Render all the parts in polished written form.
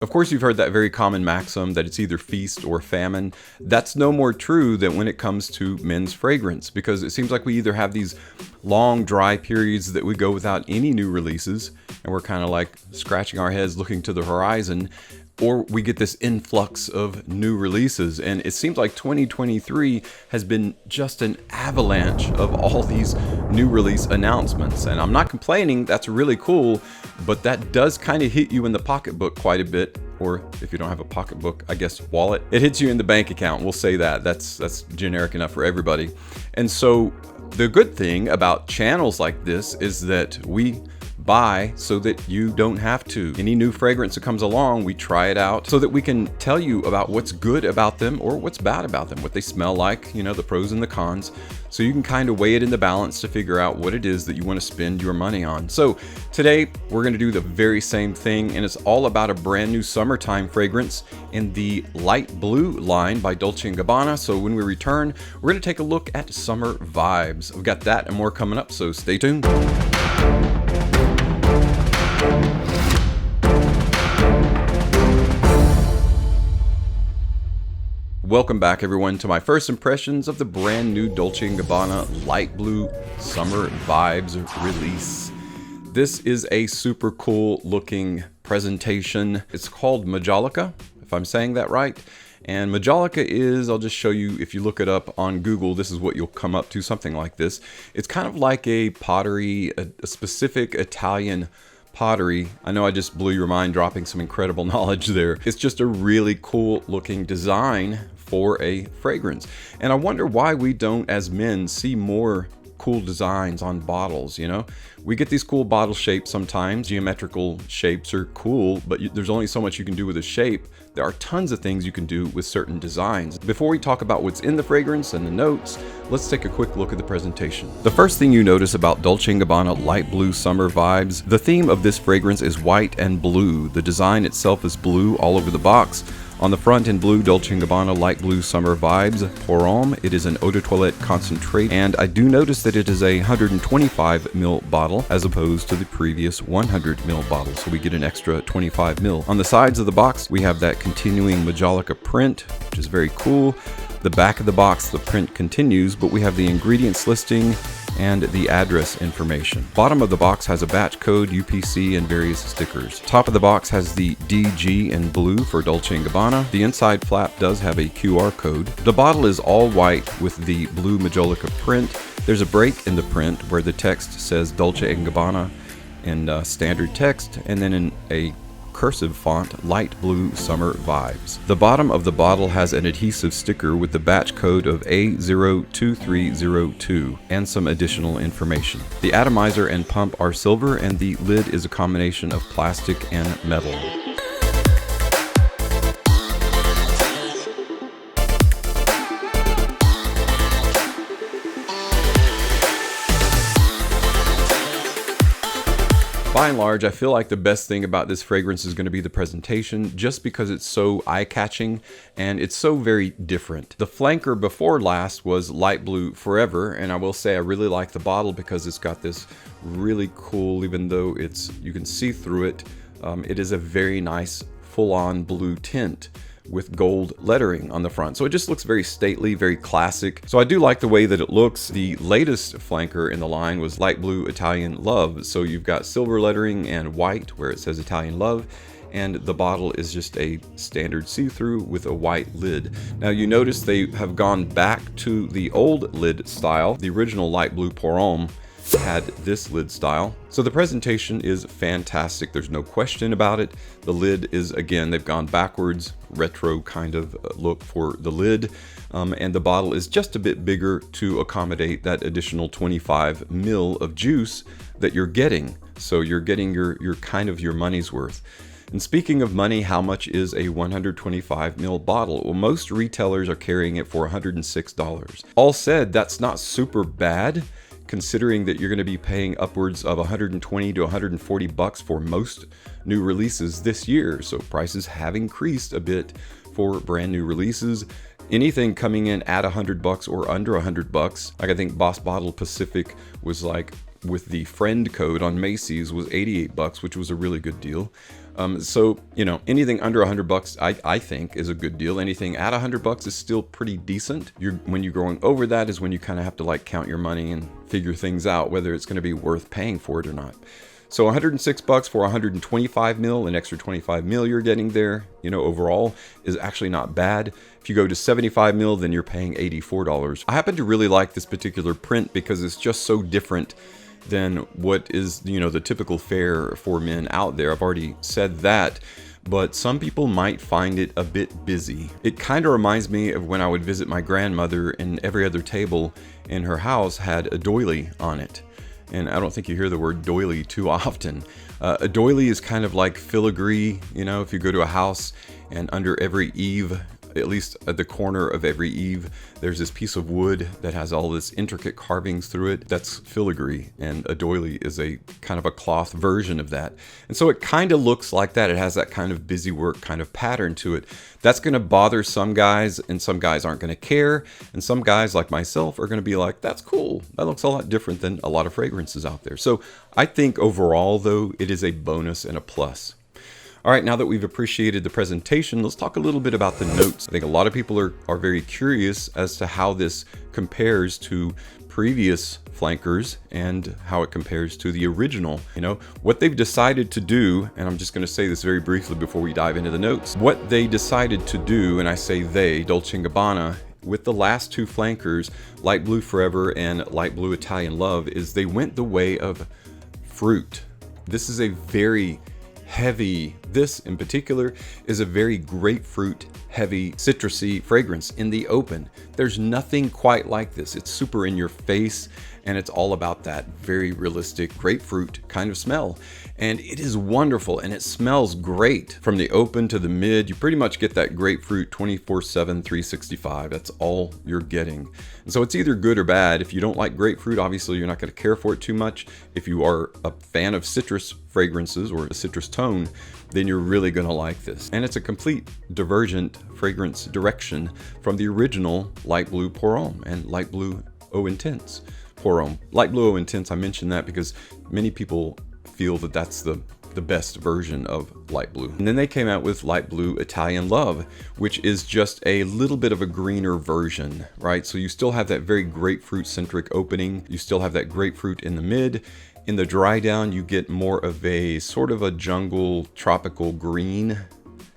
Of course, you've heard that very common maxim that it's either feast or famine. That's no more true than when it comes to men's fragrance, because it seems like we either have these long dry periods that we go without any new releases, and we're kind of like scratching our heads looking to the horizon, or we get this influx of new releases. And it seems like 2023 has been just an avalanche of all these new release announcements. And I'm not complaining, that's really cool, but that does kind of hit you in the pocketbook quite a bit. Or if you don't have a pocketbook, I guess wallet. It hits you in the bank account, we'll say that. That's generic enough for everybody. And so the good thing about channels like this is that we buy so that you don't have to. Any new fragrance that comes along, we try it out so that we can tell you about what's good about them or what's bad about them, what they smell like, you know, the pros and the cons. So you can kind of weigh it in the balance to figure out what it is that you want to spend your money on. So today we're going to do the very same thing, and it's all about a brand new summertime fragrance in the light blue line by Dolce & Gabbana. So when we return, we're going to take a look at summer vibes. We've got that and more coming up, so stay tuned. Welcome back, everyone, to my first impressions of the brand new Dolce & Gabbana Light Blue Summer Vibes release. This is a super cool looking presentation. It's called Majolica, if I'm saying that right. And Majolica is, I'll just show you, if you look it up on Google, this is what you'll come up to, something like this. It's kind of like a pottery, a specific Italian pottery. I know I just blew your mind dropping some incredible knowledge there. It's just a really cool looking design for a fragrance. And I wonder why we don't, as men, see more cool designs on bottles. You know, we get these cool bottle shapes sometimes. Geometrical shapes are cool, but there's only so much you can do with a shape. There are tons of things you can do with certain designs. Before we talk about what's in the fragrance and the notes, let's take a quick look at the presentation. The first thing you notice about Dolce & Gabbana Light Blue Summer Vibes, the theme of this fragrance is white and blue. The design itself is blue all over the box. On the front in blue, Dolce & Gabbana Light Blue Summer Vibes, Aroma. It is an eau de toilette concentrate, and I do notice that it is a 125 ml bottle as opposed to the previous 100 ml bottle, so we get an extra 25 ml. On the sides of the box, we have that continuing Majolica print, which is very cool. The back of the box, the print continues, but we have the ingredients listing and the address information. Bottom of the box has a batch code, UPC, and various stickers. Top of the box has the DG in blue for Dolce & Gabbana. The inside flap does have a QR code. The bottle is all white with the blue Majolica print. There's a break in the print where the text says Dolce & Gabbana in standard text, and then in a cursive font, Light Blue Summer Vibes. The bottom of the bottle has an adhesive sticker with the batch code of A02302 and some additional information. The atomizer and pump are silver, and the lid is a combination of plastic and metal. By and large, I feel like the best thing about this fragrance is going to be the presentation, just because it's so eye-catching and it's so very different. The flanker before last was Light Blue Forever, and I will say I really like the bottle because it's got this really cool, even though you can see through it, it is a very nice full-on blue tint with gold lettering on the front. So it just looks very stately, very classic. So I do like the way that it looks. The latest flanker in the line was Light Blue Italian Love. So you've got silver lettering and white where it says Italian Love, and the bottle is just a standard see-through with a white lid. Now you notice they have gone back to the old lid style. The original Light Blue Pour Homme had this lid style. So the presentation is fantastic. There's no question about it. The lid is, again, they've gone backwards, retro kind of look for the lid. And the bottle is just a bit bigger to accommodate that additional 25 ml of juice that you're getting. So you're getting your kind of your money's worth. And speaking of money, how much is a 125 ml bottle? Well, most retailers are carrying it for $106. All said, that's not super bad, considering that you're going to be paying upwards of 120 to 140 bucks for most new releases this year. So prices have increased a bit for brand new releases. Anything coming in at 100 bucks or under 100 bucks, like I think Boss Bottle Pacific was like with the friend code on Macy's was 88 bucks, which was a really good deal. So, you know, anything under 100 bucks, I think is a good deal. Anything at 100 bucks is still pretty decent. When you're going over that is when you kind of have to like count your money and figure things out, whether it's going to be worth paying for it or not. So 106 bucks for 125 mil, an extra 25 mil you're getting there, you know, overall is actually not bad. If you go to 75 mil, then you're paying $84. I happen to really like this particular print because it's just so different than what is, you know, the typical fare for men out there. I've already said that, but some people might find it a bit busy. It kind of reminds me of when I would visit my grandmother and every other table in her house had a doily on it. And I don't think you hear the word doily too often. A doily is kind of like filigree, you know, if you go to a house and under every eave, at least at the corner of every eave, there's this piece of wood that has all this intricate carvings through it. That's filigree, and a doily is a kind of a cloth version of that. And so it kind of looks like that. It has that kind of busy work kind of pattern to it. That's going to bother some guys, and some guys aren't going to care. And some guys like myself are going to be like, that's cool. That looks a lot different than a lot of fragrances out there. So I think overall, though, it is a bonus and a plus. All right, now that we've appreciated the presentation, let's talk a little bit about the notes. I think a lot of people are very curious as to how this compares to previous flankers and how it compares to the original. You know, what they've decided to do, and I'm just going to say this very briefly before we dive into the notes. What they decided to do, and I say they, Dolce & Gabbana, with the last two flankers, Light Blue Forever and Light Blue Italian Love, is they went the way of fruit. This is a very heavy, this in particular is a very grapefruit heavy citrusy fragrance in the open. There's nothing quite like this. It's super in your face, and it's all about that very realistic grapefruit kind of smell. And it is wonderful, and it smells great. From the open to the mid, you pretty much get that grapefruit 24/7, 365. That's all you're getting. And so it's either good or bad. If you don't like grapefruit, obviously you're not going to care for it too much. If you are a fan of citrus fragrances or a citrus tone, then you're really going to like this. And it's a complete divergent fragrance direction from the original Light Blue Pour Homme and Light Blue Eau Intense Pour Homme. Light Blue Eau Intense, I mentioned that because many people feel that that's the best version of light blue. And then they came out with Light Blue Italian Love, which is just a little bit of a greener version, right? So you still have that very grapefruit centric opening. You still have that grapefruit in the mid. In the dry down, you get more of a sort of a jungle tropical green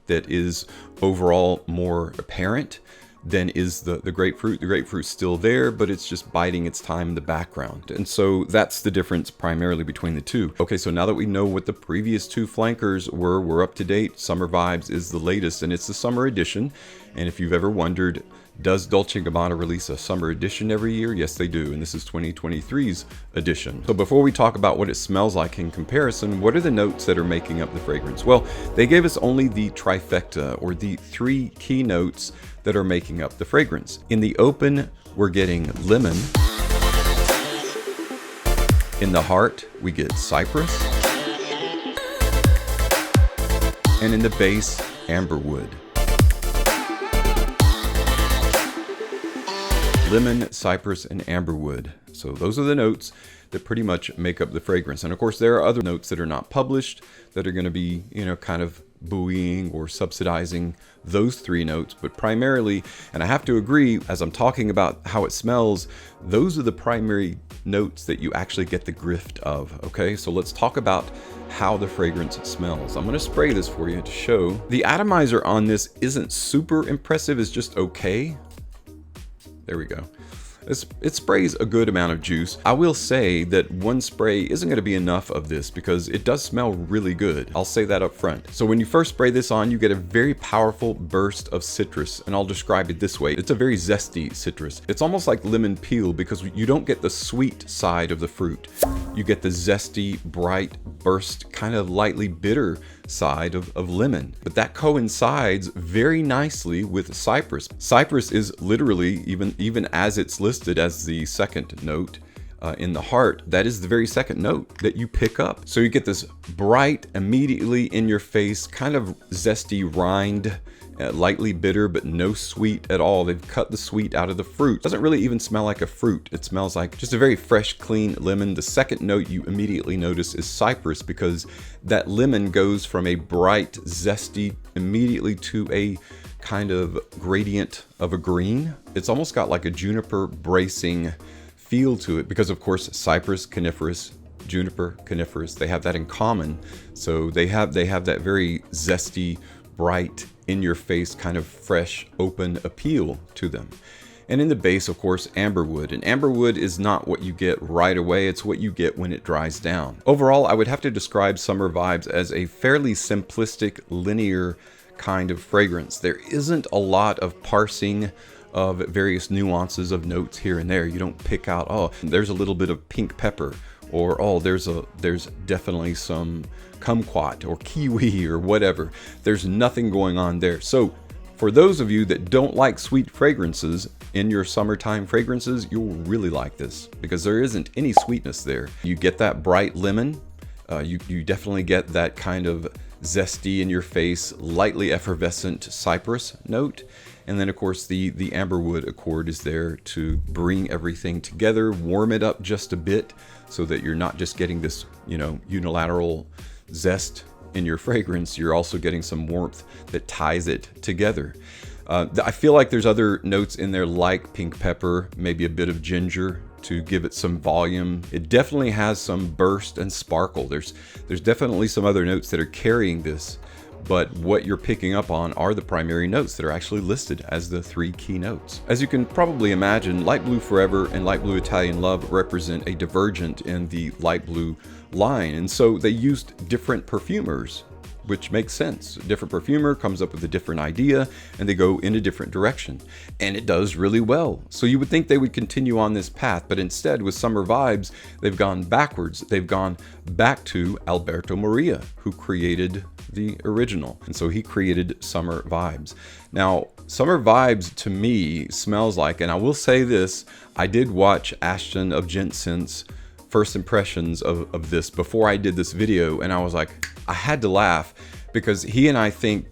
that is overall more apparent than is the grapefruit. The grapefruit's still there, but it's just biding its time in the background. And so that's the difference primarily between the two. Okay, so now that we know what the previous two flankers were, we're up to date. Summer Vibes is the latest, and it's the summer edition. And if you've ever wondered, does Dolce & Gabbana release a summer edition every year? Yes, they do, and this is 2023's edition. So before we talk about what it smells like in comparison, what are the notes that are making up the fragrance? Well, they gave us only the trifecta, or the three key notes that are making up the fragrance. In the open, we're getting lemon. In the heart, we get cypress. And in the base, amberwood. Lemon, cypress, and amberwood. So those are the notes that pretty much make up the fragrance. And of course, there are other notes that are not published that are going to be, you know, kind of buoying or subsidizing those three notes. But primarily, and I have to agree, as I'm talking about how it smells, those are the primary notes that you actually get the grift of. Okay, so let's talk about how the fragrance smells. I'm going to spray this for you to show. The atomizer on this isn't super impressive. It's just okay. There we go. It sprays a good amount of juice. I will say that one spray isn't going to be enough of this because it does smell really good. I'll say that up front. So when you first spray this on, you get a very powerful burst of citrus, and I'll describe it this way. It's a very zesty citrus. It's almost like lemon peel because you don't get the sweet side of the fruit. You get the zesty, bright, burst, kind of lightly bitter side of lemon. But that coincides very nicely with cypress. Cypress is literally, even as it's listed as the second note, in the heart, that is the very second note that you pick up. So you get this bright, immediately in your face, kind of zesty rind, lightly bitter, but no sweet at all. They've cut the sweet out of the fruit. Doesn't really even smell like a fruit. It smells like just a very fresh, clean lemon. The second note you immediately notice is cypress, because that lemon goes from a bright, zesty, immediately to a kind of gradient of a green. It's almost got like a juniper bracing feel to it, because of course cypress, coniferous, juniper, coniferous, they have that in common. So they have that very zesty, bright, in your face, kind of fresh, open appeal to them. And in the base, of course, amberwood. And amberwood is not what you get right away, it's what you get when it dries down. Overall, I would have to describe Summer Vibes as a fairly simplistic, linear kind of fragrance. There isn't a lot of parsing of various nuances of notes here and there. You don't pick out, oh, there's a little bit of pink pepper, or oh, there's definitely some kumquat or kiwi or whatever. There's nothing going on there. So for those of you that don't like sweet fragrances in your summertime fragrances, you'll really like this, because there isn't any sweetness there. You get that bright lemon. You definitely get that kind of zesty in your face, lightly effervescent cypress note. And then of course the amberwood accord is there to bring everything together, warm it up just a bit, so that you're not just getting this, unilateral zest in your fragrance, you're also getting some warmth that ties it together. I feel like there's other notes in there like pink pepper, maybe a bit of ginger to give it some volume. It definitely has some burst and sparkle. There's definitely some other notes that are carrying this, but what you're picking up on are the primary notes that are actually listed as the 3 key notes. As you can probably imagine, Light Blue Forever and Light Blue Italian Love represent a divergent in the light blue line, and so they used different perfumers, which makes sense. A different perfumer comes up with a different idea and they go in a different direction, and it does really well. So you would think they would continue on this path, but instead with Summer Vibes, they've gone backwards. They've gone back to Alberto Moria, who created the original, and so he created Summer Vibes. Now, Summer Vibes to me smells like, and I will say this, I did watch Ashton of Jensen's first impressions of this before I did this video, and I was like, I had to laugh, because he and I think,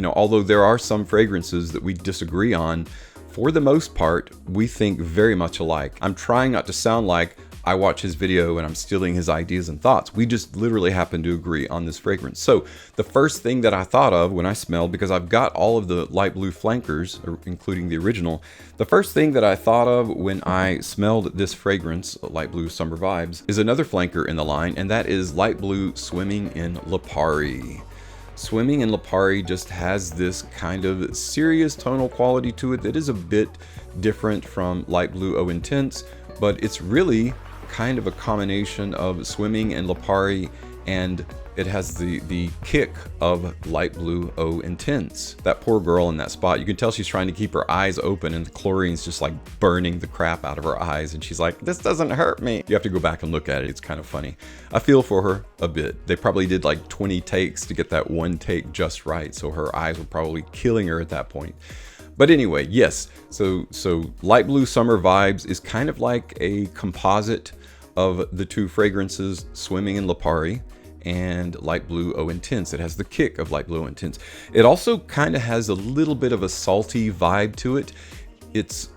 although there are some fragrances that we disagree on, for the most part, we think very much alike. I'm trying not to sound like I watch his video and I'm stealing his ideas and thoughts. We just literally happen to agree on this fragrance. So the first thing that I thought of when I smelled, because I've got all of the light blue flankers, including the original, the first thing that I thought of when I smelled this fragrance, Light Blue Summer Vibes, is another flanker in the line, and that is Light Blue Swimming in Lipari. Swimming in Lipari just has this kind of serious tonal quality to it that is a bit different from Light Blue Eau Intense, but it's really kind of a combination of Swimming in Lipari, and it has the kick of Light Blue Eau Intense. That poor girl in that spot, you can tell she's trying to keep her eyes open, and the chlorine's just like burning the crap out of her eyes, and she's like, this doesn't hurt me. You have to go back and look at it. It's kind of funny. I feel for her a bit. They probably did like 20 takes to get that one take just right, so her eyes were probably killing her at that point. But anyway, yes, so Light Blue Summer Vibes is kind of like a composite of the two fragrances, Swimming in Lipari and Light Blue Eau Intense. It has the kick of Light Blue Eau Intense. It also kind of has a little bit of a salty vibe to it.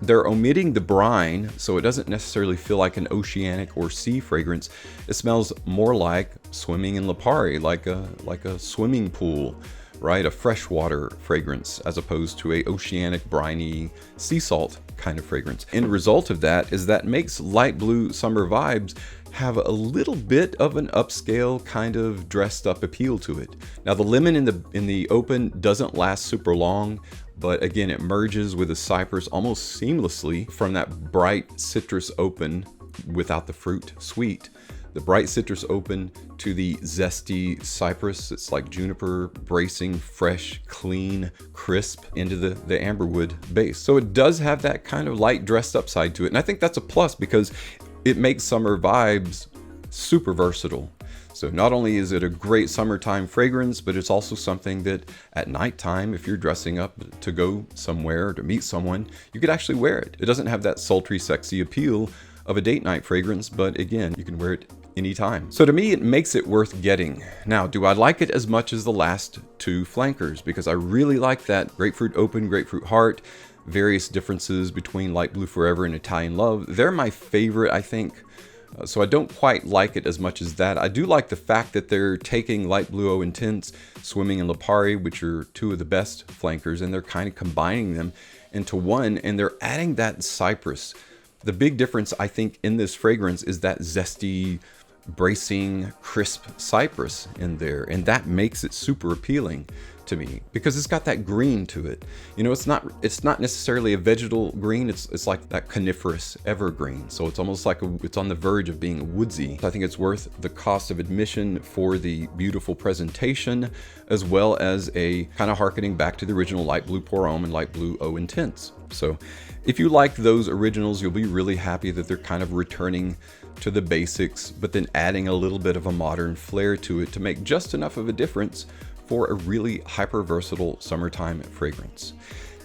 They're omitting the brine, so it doesn't necessarily feel like an oceanic or sea fragrance. It smells more like Swimming in Lipari, like a swimming pool, right? A freshwater fragrance, as opposed to a oceanic, briny, sea salt kind of fragrance. End result of that is that makes Light Blue Summer Vibes have a little bit of an upscale kind of dressed up appeal to it. Now the lemon in the open doesn't last super long, but again, it merges with the cypress almost seamlessly from that bright citrus open without the fruit sweet. The bright citrus open to the zesty cypress. It's like juniper, bracing, fresh, clean, crisp into the amberwood base. So it does have that kind of light dressed up side to it. And I think that's a plus, because it makes Summer Vibes super versatile. So not only is it a great summertime fragrance, but it's also something that at nighttime, if you're dressing up to go somewhere or to meet someone, you could actually wear it. It doesn't have that sultry, sexy appeal of a date night fragrance, but again, you can wear it anytime. So to me, it makes it worth getting. Now, do I like it as much as the last two flankers? Because I really like that Grapefruit Open, Grapefruit Heart, various differences between Light Blue Forever and Italian Love. They're my favorite, I think. So I don't quite like it as much as that. I do like the fact that they're taking Light Blue O Intense, Swimming, and Lipari, which are two of the best flankers, and they're kind of combining them into one, and they're adding that cypress. The big difference, I think, in this fragrance is that zesty, bracing, crisp cypress in there, and that makes it super appealing to me because it's got that green to it. You know, it's not necessarily a vegetal green. It's like that coniferous evergreen. So it's almost like it's on the verge of being woodsy. So I think it's worth the cost of admission for the beautiful presentation, as well as a kind of harkening back to the original Light Blue Pour Homme and Light Blue Eau Intense. So if you like those originals, you'll be really happy that they're kind of returning to the basics, but then adding a little bit of a modern flair to it to make just enough of a difference for a really hyper versatile summertime fragrance.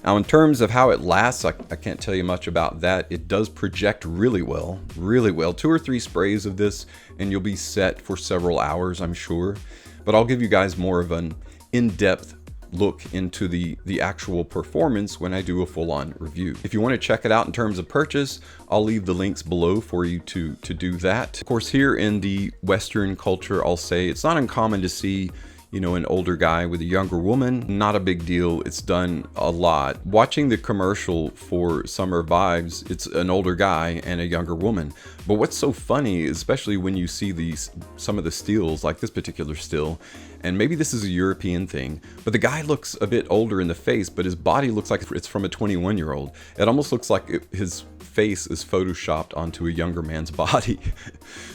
Now, in terms of how it lasts, I can't tell you much about that. It does project really well, really well. 2 or 3 sprays of this and you'll be set for several hours, I'm sure. But I'll give you guys more of an in-depth look into the actual performance when I do a full-on review. If you want to check it out in terms of purchase, I'll leave the links below for you to do that. Of course, here in the Western culture, I'll say it's not uncommon to see, you know, an older guy with a younger woman. Not a big deal. It's done a lot. Watching the commercial for Summer Vibes, it's an older guy and a younger woman. But what's so funny, especially when you see some of the stills, like this particular still, and maybe this is a European thing, but the guy looks a bit older in the face, but his body looks like it's from a 21-year-old. It almost looks like his face is photoshopped onto a younger man's body.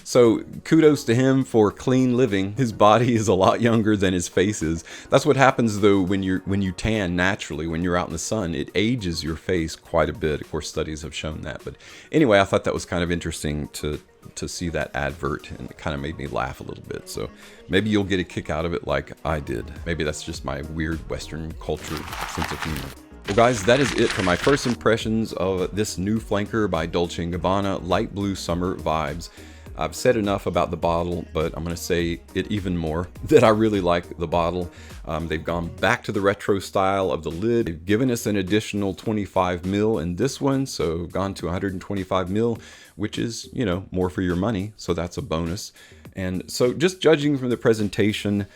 So kudos to him for clean living. His body is a lot younger than his face is. That's what happens though when you tan naturally, when you're out in the sun. It ages your face quite a bit. Of course, studies have shown that. But anyway, I thought that was kind of interesting to see that advert, and it kind of made me laugh a little bit. So maybe you'll get a kick out of it like I did. Maybe that's just my weird Western culture sense of humor. Well guys, that is it for my first impressions of this new flanker by Dolce & Gabbana, Light Blue Summer Vibes. I've said enough about the bottle, but I'm going to say it even more, that I really like the bottle. They've gone back to the retro style of the lid. They've given us an additional 25 mil in this one, so gone to 125 mil, which is, you know, more for your money, so that's a bonus. And so just judging from the presentation,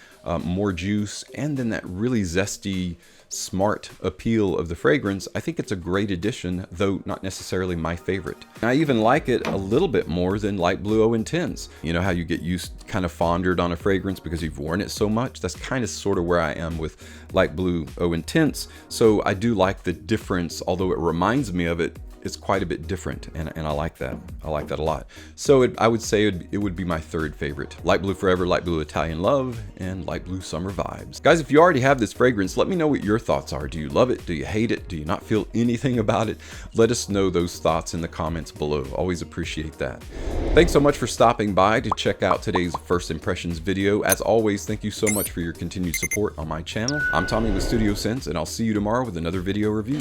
more juice, and then that really zesty, smart appeal of the fragrance, I think it's a great addition, though not necessarily my favorite. I even like it a little bit more than Light Blue Eau Intense. You know how you get used, kind of fondered on a fragrance because you've worn it so much? That's kind of sort of where I am with Light Blue Eau Intense. So I do like the difference, although it reminds me of it. It's quite a bit different, and I like that. I like that a lot. So I would say it would be my third favorite. Light Blue Forever, Light Blue Italian Love, and Light Blue Summer Vibes. Guys, if you already have this fragrance, let me know what your thoughts are. Do you love it? Do you hate it? Do you not feel anything about it? Let us know those thoughts in the comments below. Always appreciate that. Thanks so much for stopping by to check out today's First Impressions video. As always, thank you so much for your continued support on my channel. I'm Tommy with Studio Sense, and I'll see you tomorrow with another video review.